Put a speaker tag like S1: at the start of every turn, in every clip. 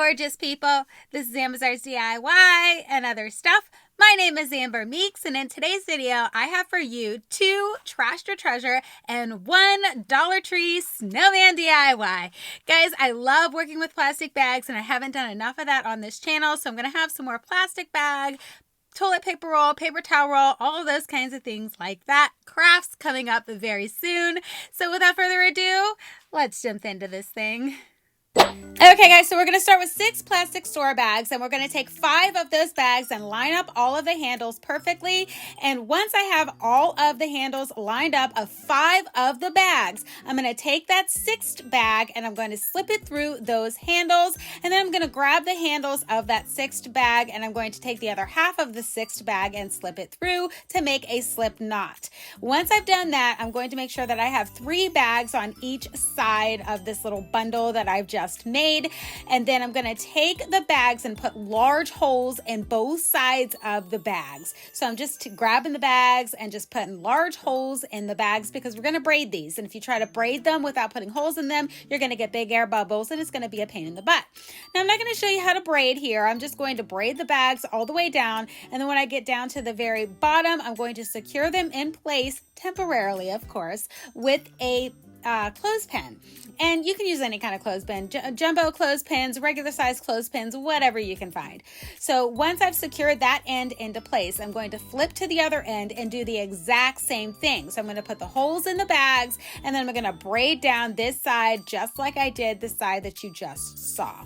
S1: gorgeous people. This is Amber's DIY and other stuff. My name is Amber Meeks, and in today's video, I have for you 2 Trash to Treasure and 1 Dollar Tree Snowman DIY. Guys, I love working with plastic bags, and I haven't done enough of that on this channel, so I'm going to have some more plastic bag, toilet paper roll, paper towel roll, all of those kinds of things like that. Crafts coming up very soon. So without further ado, let's jump into this thing. Okay guys, so we're going to start with 6 plastic store bags, and we're going to take 5 of those bags and line up all of the handles perfectly. And once I have all of the handles lined up of 5 of the bags, I'm going to take that 6th bag and I'm going to slip it through those handles, and then I'm going to grab the handles of that 6th bag and I'm going to take the other half of the 6th bag and slip it through to make a slip knot. Once I've done that, I'm going to make sure that I have 3 bags on each side of this little bundle that I've just made. And then I'm going to take the bags and put large holes in both sides of the bags. So I'm just grabbing the bags and just putting large holes in the bags because we're going to braid these. And if you try to braid them without putting holes in them, you're going to get big air bubbles and it's going to be a pain in the butt. Now I'm not going to show you how to braid here. I'm just going to braid the bags all the way down. And then when I get down to the very bottom, I'm going to secure them in place temporarily, of course, with a clothespin. And you can use any kind of clothespin, jumbo clothespins, regular size clothespins, whatever you can find. So once I've secured that end into place, I'm going to flip to the other end and do the exact same thing. So I'm going to put the holes in the bags, and then I'm going to braid down this side just like I did the side that you just saw.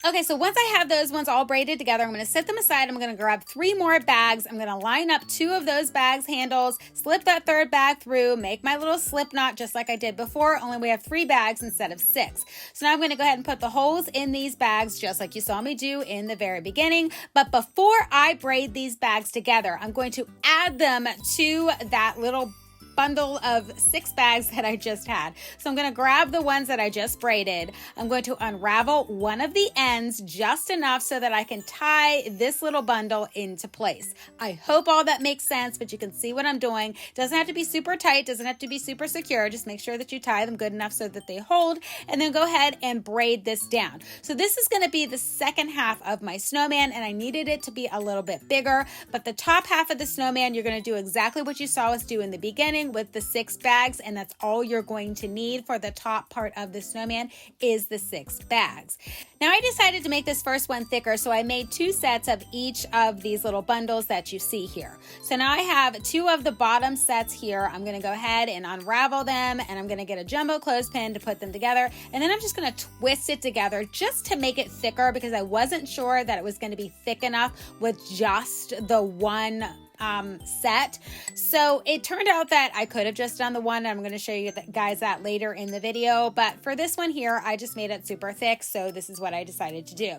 S1: Okay, so once I have those ones all braided together, I'm going to set them aside. I'm going to grab 3 more bags. I'm going to line up 2 of those bags handles, slip that 3rd bag through, make my little slip knot just like I did before, only we have 3 bags instead of 6. So now I'm going to go ahead and put the holes in these bags just like you saw me do in the very beginning. But before I braid these bags together, I'm going to add them to that little bundle of 6 bags that I just had. So I'm going to grab the ones that I just braided. I'm going to unravel one of the ends just enough so that I can tie this little bundle into place. I hope all that makes sense, but you can see what I'm doing. Doesn't have to be super tight, doesn't have to be super secure. Just make sure that you tie them good enough so that they hold, and then go ahead and braid this down. So this is going to be the second half of my snowman, and I needed it to be a little bit bigger, but the top half of the snowman, you're going to do exactly what you saw us do in the beginning with the 6 bags, and that's all you're going to need for the top part of the snowman is the 6 bags. Now I decided to make this first one thicker, so I made 2 sets of each of these little bundles that you see here. So now I have 2 of the bottom sets here. I'm going to go ahead and unravel them, and I'm going to get a jumbo clothespin to put them together, and then I'm just going to twist it together just to make it thicker because I wasn't sure that it was going to be thick enough with just the one set. So it turned out that I could have just done the one. I'm going to show you guys that later in the video, but for this one here, I just made it super thick, so this is what I decided to do.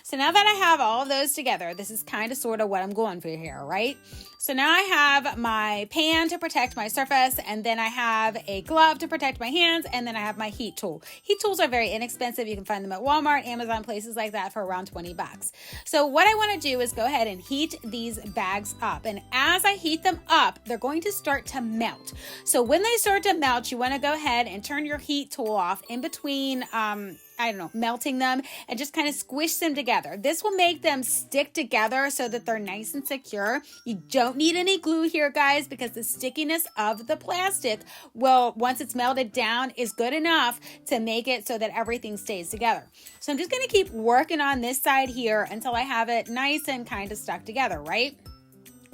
S1: So now that I have all of those together, this is kind of sort of what I'm going for here, right? So now I have my pan to protect my surface, and then I have a glove to protect my hands, and then I have my heat tool. Heat tools are very inexpensive. You can find them at Walmart, Amazon, places like that for around 20 bucks. So what I want to do is go ahead and heat these bags up, and as I heat them up, they're going to start to melt. So when they start to melt, you want to go ahead and turn your heat tool off in between melting them, and just kind of squish them together. This will make them stick together so that they're nice and secure. You don't need any glue here, guys, because the stickiness of the plastic will, once it's melted down, is good enough to make it so that everything stays together. So I'm just going to keep working on this side here until I have it nice and kind of stuck together, right?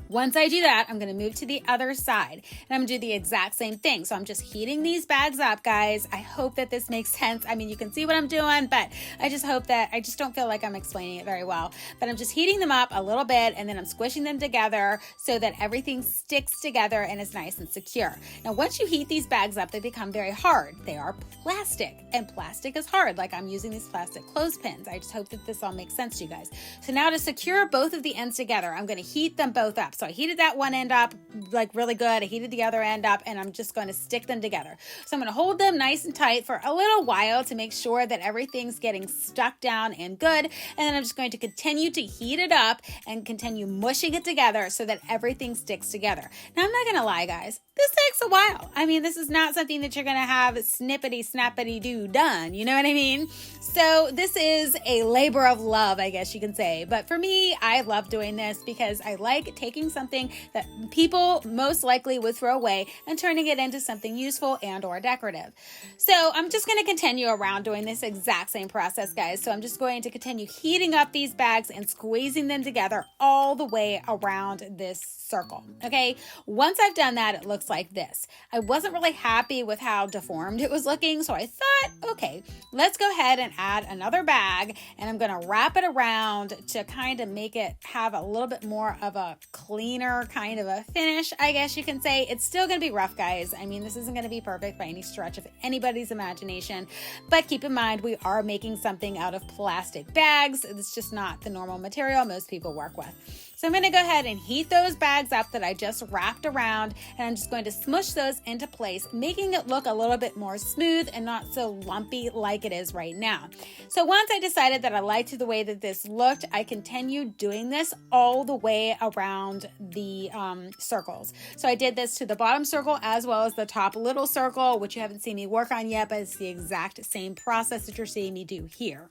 S1: Once I do that, I'm going to move to the other side, and I'm going to do the exact same thing. So I'm just heating these bags up, guys. I hope that this makes sense. I mean, you can see what I'm doing, but I just hope that, I just don't feel like I'm explaining it very well. But I'm just heating them up a little bit, and then I'm squishing them together so that everything sticks together and is nice and secure. Now, once you heat these bags up, they become very hard. They are plastic, and plastic is hard. Like, I'm using these plastic clothespins. I just hope that this all makes sense to you guys. So now to secure both of the ends together, I'm going to heat them both up. up. So I heated that one end up like really good. I heated the other end up, and I'm just going to stick them together. So I'm going to hold them nice and tight for a little while to make sure that everything's getting stuck down and good. And then I'm just going to continue to heat it up and continue mushing it together so that everything sticks together. Now, I'm not going to lie, guys. This takes a while. I mean, this is not something that you're going to have snippety snappity do done. You know what I mean? So this is a labor of love, I guess you can say. But for me, I love doing this because I like taking something that people most likely would throw away and turning it into something useful and or decorative. So I'm just going to continue around doing this exact same process, guys. So I'm just going to continue heating up these bags and squeezing them together all the way around this circle. Okay. Once I've done that, it looks like this. I wasn't really happy with how deformed it was looking. So I thought, okay, let's go ahead and add another bag, and I'm going to wrap it around to kind of make it have a little bit more of a cleaner kind of a finish, I guess you can say. It's still going to be rough, guys. I mean, this isn't going to be perfect by any stretch of anybody's imagination, but keep in mind, we are making something out of plastic bags. It's just not the normal material most people work with. So I'm going to go ahead and heat those bags up that I just wrapped around, and I'm just going to smush those into place, making it look a little bit more smooth and not so lumpy like it is right now. So once I decided that I liked the way that this looked, I continued doing this all the way around the circles. So I did this to the bottom circle as well as the top little circle, which you haven't seen me work on yet, but it's the exact same process that you're seeing me do here.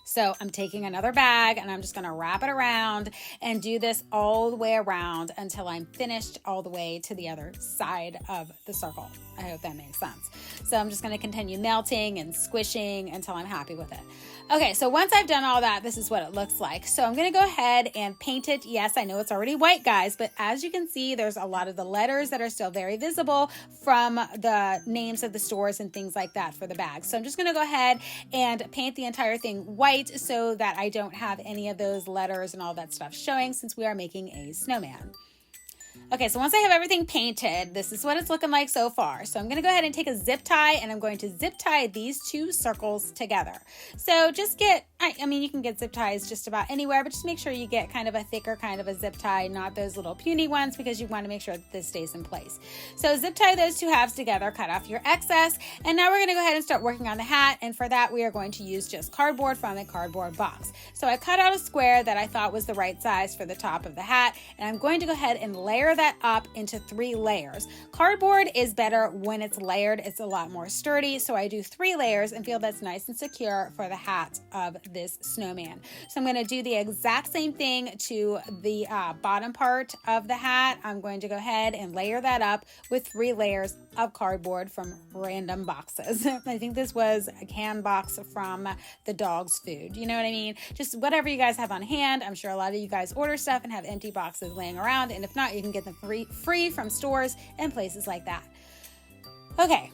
S1: So I'm taking another bag and I'm just going to wrap it around and do this all the way around until I'm finished all the way to the other side of the circle. I hope that makes sense. So I'm just going to continue melting and squishing until I'm happy with it. Okay, so once I've done all that, this is what it looks like. So I'm going to go ahead and paint it. Yes, I know it's already white, guys, but as you can see, there's a lot of the letters that are still very visible from the names of the stores and things like that for the bags. So I'm just going to go ahead and paint the entire thing white so that I don't have any of those letters and all that stuff showing, since we are making a snowman. Okay, so once I have everything painted, this is what it's looking like so far. So I'm going to go ahead and take a zip tie, and I'm going to zip tie these two circles together. So just get, I mean, you can get zip ties just about anywhere, but just make sure you get kind of a thicker kind of a zip tie, not those little puny ones, because you want to make sure that this stays in place. So zip tie those two halves together, cut off your excess, and now we're going to go ahead and start working on the hat. And for that, we are going to use just cardboard from a cardboard box. So I cut out a square that I thought was the right size for the top of the hat, and I'm going to go ahead and layer that up into 3 layers. Cardboard is better when it's layered. It's a lot more sturdy. So I do 3 layers and feel that's nice and secure for the hat of this snowman. So I'm going to do the exact same thing to the bottom part of the hat. I'm going to go ahead and layer that up with 3 layers of cardboard from random boxes. I think this was a can box from the dog's food. You know what I mean? Just whatever you guys have on hand. I'm sure a lot of you guys order stuff and have empty boxes laying around. And if not, you can get them free from stores and places like that. Okay.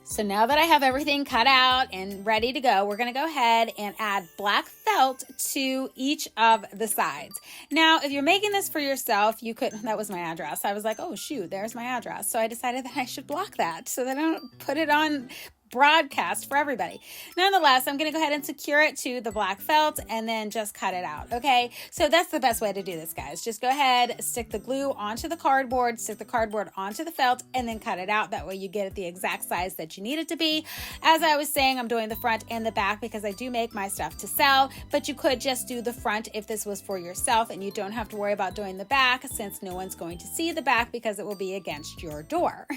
S1: So now that I have everything cut out and ready to go, we're going to go ahead and add black felt to each of the sides. Now, if you're making this for yourself, you could, that was my address. I was like, oh shoot, there's my address. So I decided that I should block that so that I don't put it on broadcast for everybody. Nonetheless, I'm going to go ahead and secure it to the black felt and then just cut it out. Okay. So that's the best way to do this, guys. Just go ahead, stick the glue onto the cardboard, stick the cardboard onto the felt, and then cut it out. That way you get it the exact size that you need it to be. As I was saying, I'm doing the front and the back because I do make my stuff to sell, but you could just do the front if this was for yourself, and you don't have to worry about doing the back since no one's going to see the back because it will be against your door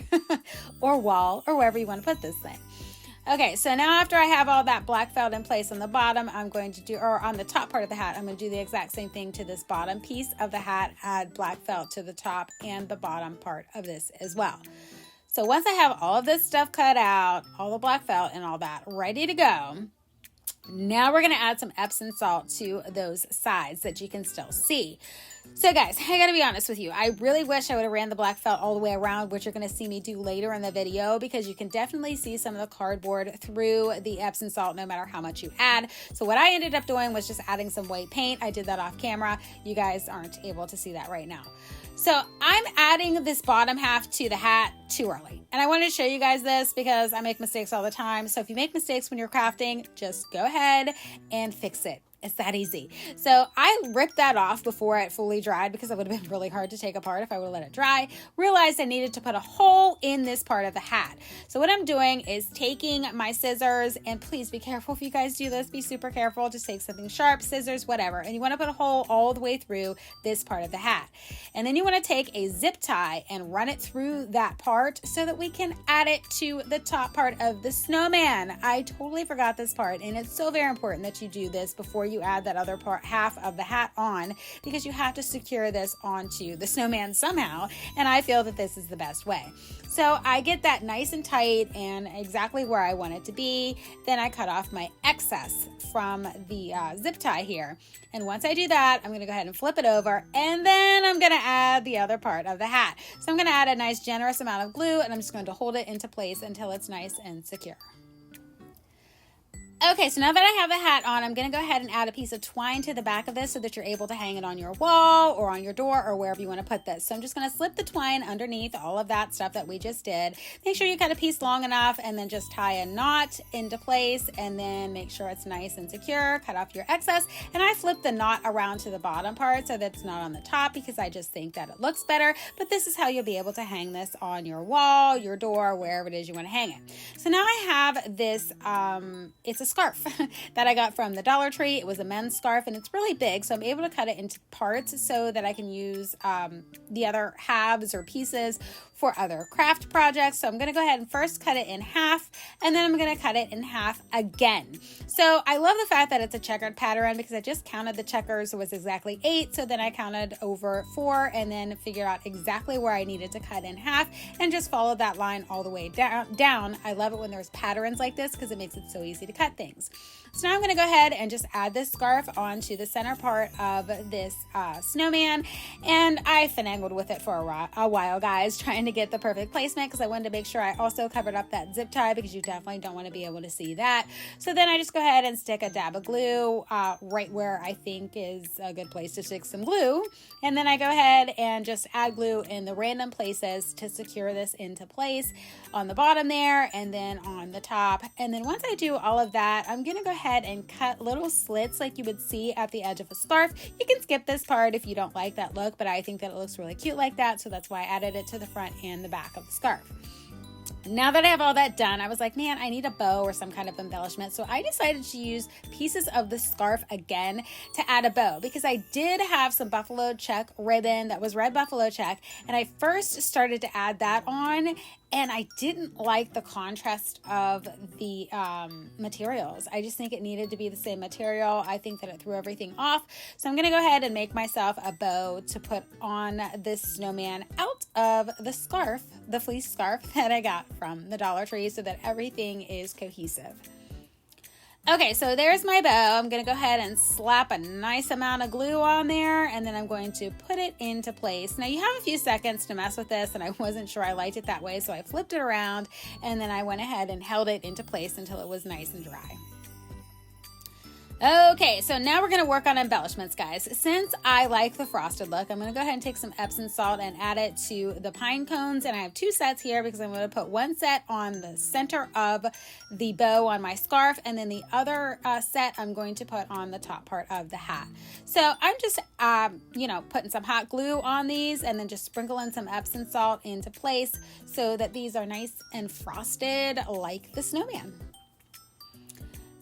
S1: or wall or wherever you want to put this thing. Okay, so now after I have all that black felt in place on the bottom, I'm going to do, or on the top part of the hat, I'm going to do the exact same thing to this bottom piece of the hat, add black felt to the top and the bottom part of this as well. So once I have all of this stuff cut out, all the black felt and all that ready to go, now we're going to add some Epsom salt to those sides that you can still see. So guys, I gotta be honest with you. I really wish I would have ran the black felt all the way around, which you're gonna see me do later in the video, because you can definitely see some of the cardboard through the Epsom salt no matter how much you add. So what I ended up doing was just adding some white paint. I did that off camera. You guys aren't able to see that right now. So I'm adding this bottom half to the hat too early. And I wanted to show you guys this because I make mistakes all the time. So if you make mistakes when you're crafting, just go ahead and fix it. It's that easy. So I ripped that off before it fully dried because it would have been really hard to take apart if I would have let it dry. Realized I needed to put a hole in this part of the hat. So what I'm doing is taking my scissors, and please be careful if you guys do this, be super careful. Just take something sharp, scissors, whatever. And you want to put a hole all the way through this part of the hat. And then you want to take a zip tie and run it through that part so that we can add it to the top part of the snowman. I totally forgot this part, and it's so very important that you do this before you add that other part, half of the hat on, because you have to secure this onto the snowman somehow, and I feel that this is the best way. So I get that nice and tight and exactly where I want it to be. Then I cut off my excess from the zip tie here. And once I do that, I'm going to go ahead and flip it over, and then I'm going to add the other part of the hat. So I'm going to add a nice generous amount of glue, and I'm just going to hold it into place until it's nice and secure. Okay, so now that I have the hat on, I'm going to go ahead and add a piece of twine to the back of this so that you're able to hang it on your wall or on your door or wherever you want to put this. So I'm just going to slip the twine underneath all of that stuff that we just did. Make sure you cut a piece long enough and then just tie a knot into place, and then make sure it's nice and secure. Cut off your excess, and I flip the knot around to the bottom part so that it's not on the top because I just think that it looks better. But this is how you'll be able to hang this on your wall, your door, wherever it is you want to hang it. So now I have this, it's a scarf that I got from the Dollar Tree. It was a men's scarf, and it's really big, so I'm able to cut it into parts so that I can use the other halves or pieces for other craft projects. So I'm going to go ahead and first cut it in half, and then I'm going to cut it in half again. So I love the fact that it's a checkered pattern because I just counted the checkers. It was exactly 8, so then I counted over 4 and then figured out exactly where I needed to cut in half and just followed that line all the way down. I love it when there's patterns like this because it makes it so easy to cut things. So now I'm going to go ahead and just add this scarf onto the center part of this snowman, and I finagled with it for a while, guys, trying to get the perfect placement because I wanted to make sure I also covered up that zip tie because you definitely don't want to be able to see that. So then I just go ahead and stick a dab of glue right where I think is a good place to stick some glue, and then I go ahead and just add glue in the random places to secure this into place on the bottom there and then on the top. And then once I do all of that, I'm going to go ahead and cut little slits like you would see at the edge of a scarf. You can skip this part if you don't like that look, but I think that it looks really cute like that, so that's why I added it to the front and the back of the scarf. Now that I have all that done, I was like, man, I need a bow or some kind of embellishment. So I decided to use pieces of the scarf again to add a bow because I did have some buffalo check ribbon that was red buffalo check. And I first started to add that on, and I didn't like the contrast of the materials. I just think it needed to be the same material. I think that it threw everything off. So I'm going to go ahead and make myself a bow to put on this snowman out of the scarf, the fleece scarf that I got from the Dollar Tree, so that everything is cohesive. Okay, so there's my bow. I'm going to go ahead and slap a nice amount of glue on there, and then I'm going to put it into place. Now, you have a few seconds to mess with this, and I wasn't sure I liked it that way, so I flipped it around, and then I went ahead and held it into place until it was nice and dry. Okay, so now we're going to work on embellishments, guys. Since I like the frosted look, I'm going to go ahead and take some Epsom salt and add it to the pine cones. And I have 2 sets here because I'm going to put one set on the center of the bow on my scarf, and then the other set I'm going to put on the top part of the hat. So I'm just, putting some hot glue on these and then just sprinkling some Epsom salt into place so that these are nice and frosted like the snowman.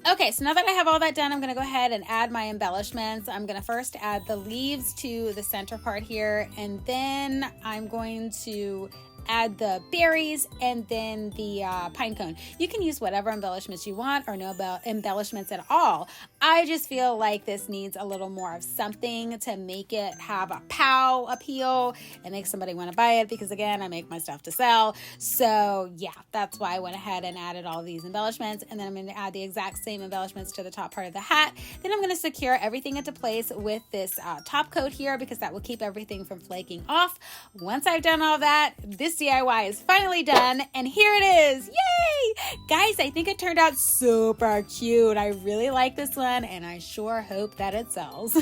S1: Okay, so now that I have all that done, I'm going to go ahead and add my embellishments. I'm going to first add the leaves to the center part here, and then I'm going to add the berries and then the pine cone. You can use whatever embellishments you want or no embellishments at all. I just feel like this needs a little more of something to make it have a pow appeal and make somebody want to buy it because, again, I make my stuff to sell. So, yeah, that's why I went ahead and added all these embellishments, and then I'm going to add the exact same embellishments to the top part of the hat. Then I'm going to secure everything into place with this top coat here because that will keep everything from flaking off. Once I've done all that, this DIY is finally done, and here it is. Yay! Guys, I think it turned out super cute. I really like this one, and I sure hope that it sells.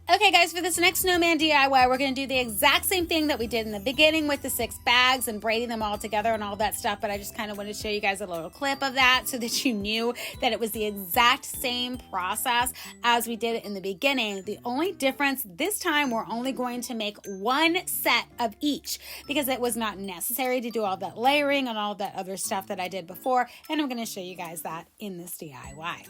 S1: Okay guys, for this next snowman DIY, we're going to do the exact same thing that we did in the beginning with the 6 bags and braiding them all together and all that stuff, but I just kind of wanted to show you guys a little clip of that so that you knew that it was the exact same process as we did it in the beginning. The only difference this time, we're only going to make 1 set of each because it was not necessary to do all that layering and all that other stuff that I did before, and I'm going to show you guys that in this DIY.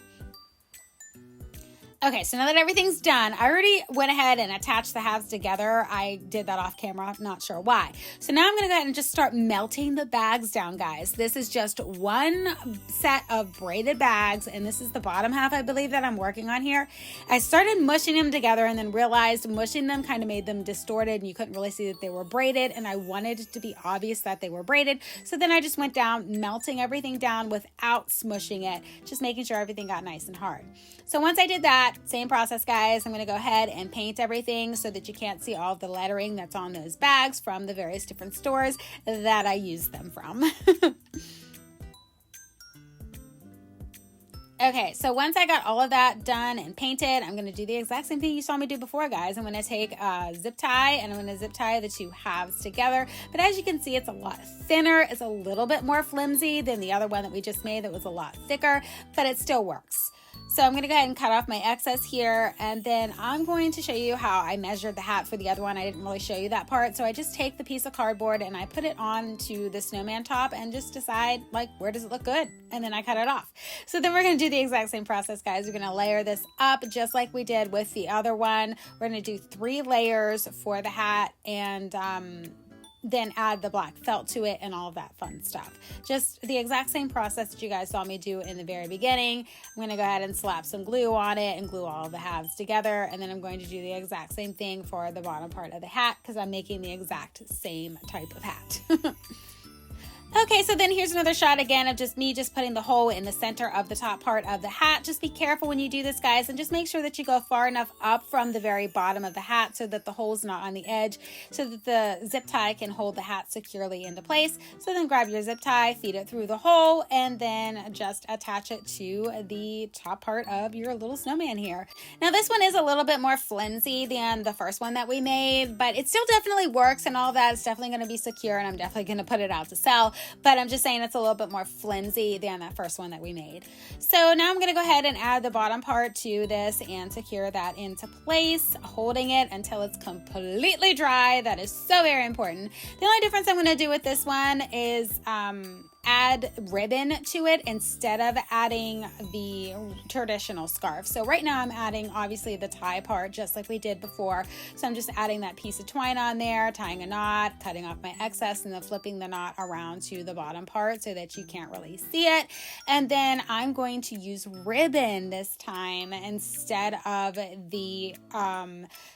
S1: Okay, so now that everything's done, I already went ahead and attached the halves together. I did that off camera, not sure why. So now I'm gonna go ahead and just start melting the bags down, guys. This is just 1 set of braided bags, and this is the bottom half, I believe, that I'm working on here. I started mushing them together and then realized mushing them kind of made them distorted and you couldn't really see that they were braided, and I wanted it to be obvious that they were braided. So then I just went down, melting everything down without smushing it, just making sure everything got nice and hard. So once I did that, same process, guys. I'm going to go ahead and paint everything so that you can't see all of the lettering that's on those bags from the various different stores that I use them from. Okay, so once I got all of that done and painted, I'm going to do the exact same thing you saw me do before, guys. I'm going to take a zip tie and I'm going to zip tie the 2 halves together. But as you can see, it's a lot thinner. It's a little bit more flimsy than the other one that we just made that was a lot thicker, but it still works. So I'm going to go ahead and cut off my excess here, and then I'm going to show you how I measured the hat for the other one. I didn't really show you that part. So I just take the piece of cardboard and I put it onto the snowman top and just decide, like, where does it look good? And then I cut it off. So then we're going to do the exact same process, guys. We're going to layer this up just like we did with the other one. We're going to do 3 layers for the hat and then add the black felt to it and all of that fun stuff. Just the exact same process that you guys saw me do in the very beginning. I'm going to go ahead and slap some glue on it and glue all of the halves together, and then I'm going to do the exact same thing for the bottom part of the hat because I'm making the exact same type of hat. Okay, so then here's another shot again of just me putting the hole in the center of the top part of the hat. Just be careful when you do this, guys, and just make sure that you go far enough up from the very bottom of the hat so that the hole's not on the edge, so that the zip tie can hold the hat securely into place. So then grab your zip tie, feed it through the hole, and then just attach it to the top part of your little snowman here. Now this one is a little bit more flimsy than the first one that we made, but it still definitely works and all that. It's definitely going to be secure, and I'm definitely going to put it out to sell. But I'm just saying it's a little bit more flimsy than that first one that we made. So now I'm going to go ahead and add the bottom part to this and secure that into place, holding it until it's completely dry. That is so very important. The only difference I'm going to do with this one is add ribbon to it instead of adding the traditional scarf. So right now I'm adding obviously the tie part just like we did before. So I'm just adding that piece of twine on there, tying a knot, cutting off my excess, and then flipping the knot around to the bottom part so that you can't really see it. And then I'm going to use ribbon this time instead of the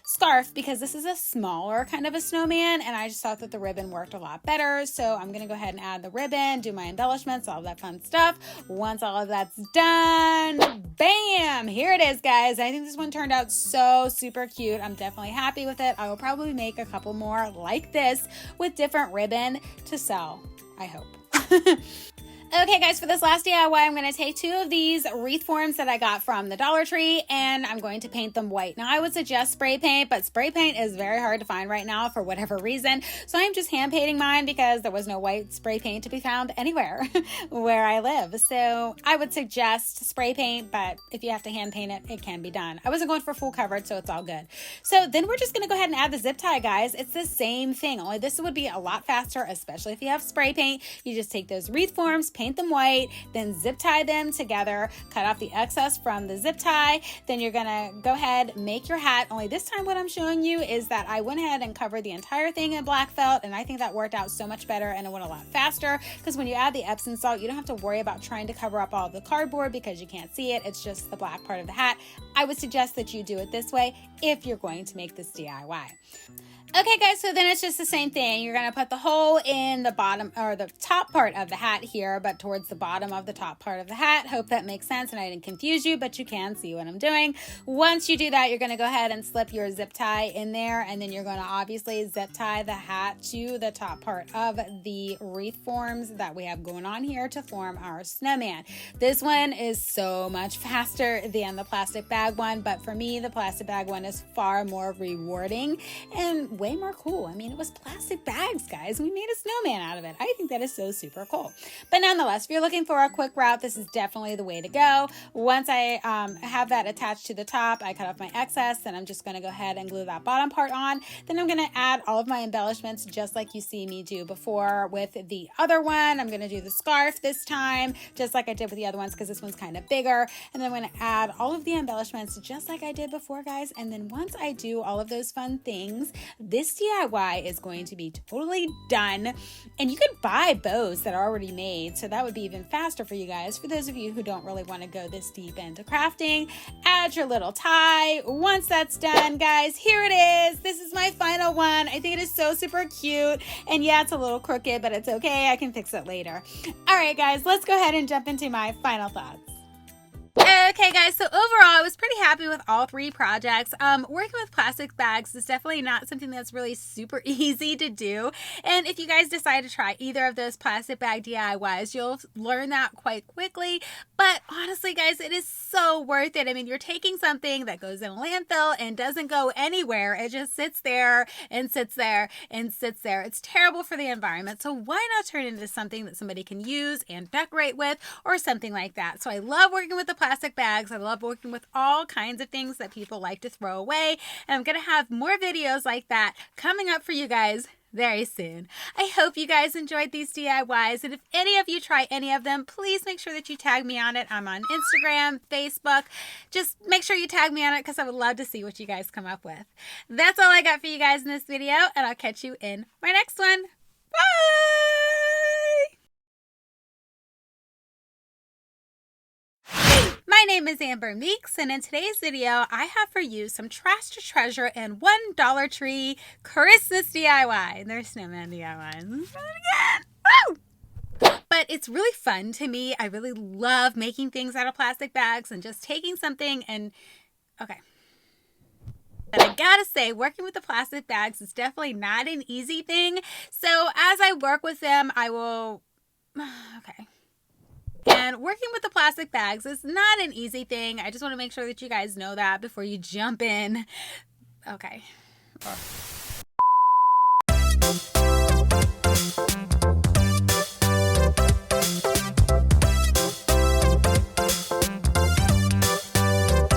S1: scarf because this is a smaller kind of a snowman and I just thought that the ribbon worked a lot better. So I'm going to go ahead and add the ribbon, do my embellishments, all that fun stuff. Once all of that's done, bam, here it is, guys. I think this one turned out so super cute. I'm definitely happy with it. I will probably make a couple more like this with different ribbon to sell, I hope. Okay guys, for this last DIY, I'm going to take 2 of these wreath forms that I got from the Dollar Tree and I'm going to paint them white. Now I would suggest spray paint, but spray paint is very hard to find right now for whatever reason. So I'm just hand painting mine because there was no white spray paint to be found anywhere where I live. So I would suggest spray paint, but if you have to hand paint it, it can be done. I wasn't going for full coverage, so it's all good. So then we're just going to go ahead and add the zip tie, guys. It's the same thing, only this would be a lot faster, especially if you have spray paint. You just take those wreath forms, paint them white, then zip tie them together, cut off the excess from the zip tie. Then you're gonna go ahead, make your hat. Only this time what I'm showing you is that I went ahead and covered the entire thing in black felt, and I think that worked out so much better and it went a lot faster because when you add the Epsom salt, you don't have to worry about trying to cover up all the cardboard because you can't see it. It's just the black part of the hat. I would suggest that you do it this way if you're going to make this DIY. Okay guys, so then it's just the same thing. You're going to put the hole in the bottom or the top part of the hat here, but but towards the bottom of the top part of the hat. Hope that makes sense and I didn't confuse you, but you can see what I'm doing. Once you do that, you're going to go ahead and slip your zip tie in there, and then you're going to obviously zip tie the hat to the top part of the wreath forms that we have going on here to form our snowman. This one is so much faster than the plastic bag one, but for me, the plastic bag one is far more rewarding and way more cool. I mean, it was plastic bags, guys. We made a snowman out of it. I think that is so super cool. But nonetheless, if you're looking for a quick route, this is definitely the way to go. Once I have that attached to the top, I cut off my excess, then I'm just going to go ahead and glue that bottom part on. Then I'm going to add all of my embellishments just like you see me do before with the other one. I'm going to do the scarf this time, just like I did with the other ones because this one's kind of bigger. And then I'm going to add all of the embellishments just like I did before, guys. And then once I do all of those fun things, this DIY is going to be totally done. And you could buy bows that are already made, so that would be even faster for you guys. For those of you who don't really want to go this deep into crafting, add your little tie. Once that's done, guys, here it is. This is my final one. I think it is so super cute. And yeah, it's a little crooked, but it's okay. I can fix it later. All right, guys, let's go ahead and jump into my final thoughts. Okay, guys, so overall, I was pretty happy with all three projects. Working with plastic bags is definitely not something that's really super easy to do. And if you guys decide to try either of those plastic bag DIYs, you'll learn that quite quickly. But honestly, guys, it is so worth it. I mean, you're taking something that goes in a landfill and doesn't go anywhere. It just sits there and sits there and sits there. It's terrible for the environment. So why not turn it into something that somebody can use and decorate with or something like that? So I love working with the plastic bags. I love working with all kinds of things that people like to throw away. And I'm going to have more videos like that coming up for you guys very soon. I hope you guys enjoyed these DIYs. And if any of you try any of them, please make sure that you tag me on it. I'm on Instagram, Facebook. Just make sure you tag me on it because I would love to see what you guys come up with. That's all I got for you guys in this video, and I'll catch you in my next one. Bye! My name is Amber Meeks, and in today's video, I have for you some trash to treasure and $1 Tree Christmas DIY. And there's snowman DIY. Woo! But it's really fun to me. I really love making things out of plastic bags and just taking something and, okay. But I gotta say, working with the plastic bags is definitely not an easy thing. So as I work with them, I will, okay. And working with the plastic bags is not an easy thing. I just want to make sure that you guys know that before you jump in. Okay.